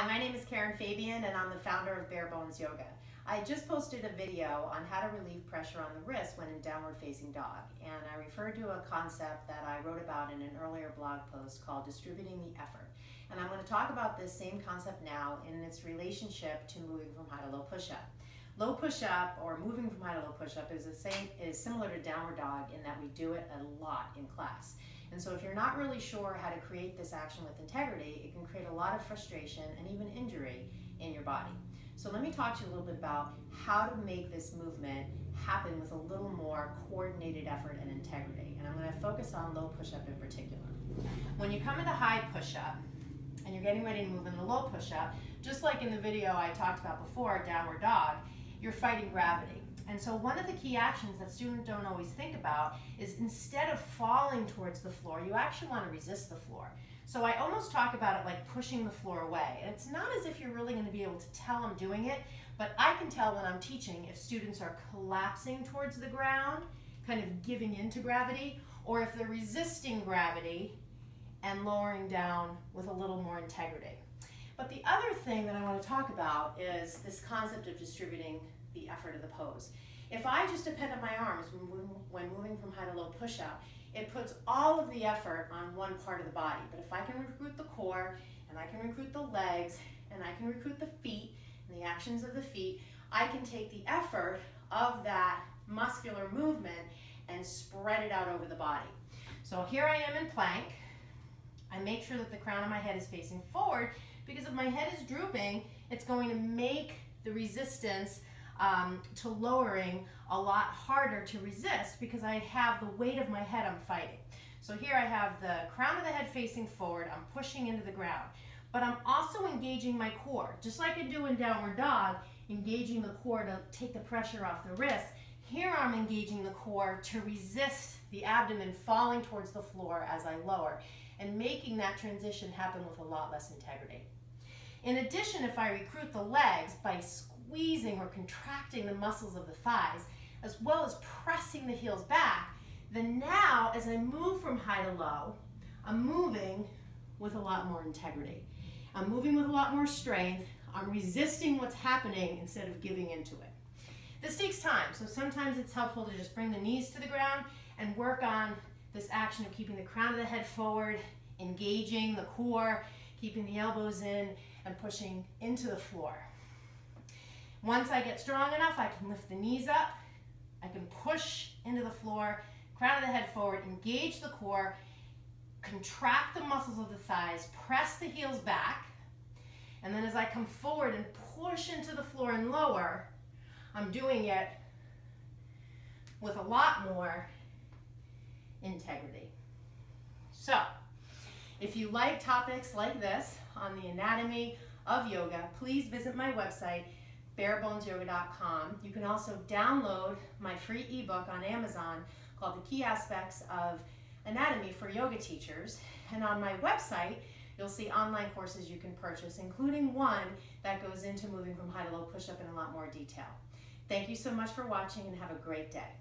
Hi, my name is Karen Fabian and I'm the founder of Bare Bones Yoga. I just posted a video on how to relieve pressure on the wrist when in downward facing dog, and I referred to a concept that I wrote about in an earlier blog post called distributing the effort. And I'm going to talk about this same concept now in its relationship to moving from high to low push-up. Low push-up, or moving from high to low push-up, is similar to downward dog in that we do it a lot in class. And so if you're not really sure how to create this action with integrity, it can create a lot of frustration and even injury in your body. So let me talk to you a little bit about how to make this movement happen with a little more coordinated effort and integrity. And I'm going to focus on low push-up in particular. When you come into high push-up and you're getting ready to move into low push-up, just like in the video I talked about before, downward dog, you're fighting gravity. And so one of the key actions that students don't always think about is instead of falling towards the floor, you actually want to resist the floor. So I almost talk about it like pushing the floor away. And it's not as if you're really going to be able to tell I'm doing it, but I can tell when I'm teaching if students are collapsing towards the ground, kind of giving into gravity, or if they're resisting gravity and lowering down with a little more integrity. But the other thing that I want to talk about is this concept of distributing the effort of the pose. If I just depend on my arms when moving from high to low push-up, it puts all of the effort on one part of the body. But if I can recruit the core, and I can recruit the legs, and I can recruit the feet, and the actions of the feet, I can take the effort of that muscular movement and spread it out over the body. So here I am in plank. I make sure that the crown of my head is facing forward, because if my head is drooping, it's going to make the resistance to lowering a lot harder to resist because I have the weight of my head I'm fighting. So here I have the crown of the head facing forward, I'm pushing into the ground, but I'm also engaging my core. Just like I do in downward dog, engaging the core to take the pressure off the wrist, here I'm engaging the core to resist the abdomen falling towards the floor as I lower, and making that transition happen with a lot less integrity. In addition, if I recruit the legs by squeezing or contracting the muscles of the thighs, as well as pressing the heels back, then now as I move from high to low, I'm moving with a lot more integrity. I'm moving with a lot more strength. I'm resisting what's happening instead of giving into it. This takes time, so sometimes it's helpful to just bring the knees to the ground and work on this action of keeping the crown of the head forward, engaging the core, keeping the elbows in, and pushing into the floor. Once I get strong enough, I can lift the knees up, I can push into the floor, crown of the head forward, engage the core, contract the muscles of the thighs, press the heels back, and then as I come forward and push into the floor and lower, I'm doing it with a lot more integrity. So, if you like topics like this on the anatomy of yoga, please visit my website, barebonesyoga.com. You can also download my free ebook on Amazon called The Key Aspects of Anatomy for Yoga Teachers. And on my website, you'll see online courses you can purchase, including one that goes into moving from high to low push-up in a lot more detail. Thank you so much for watching and have a great day.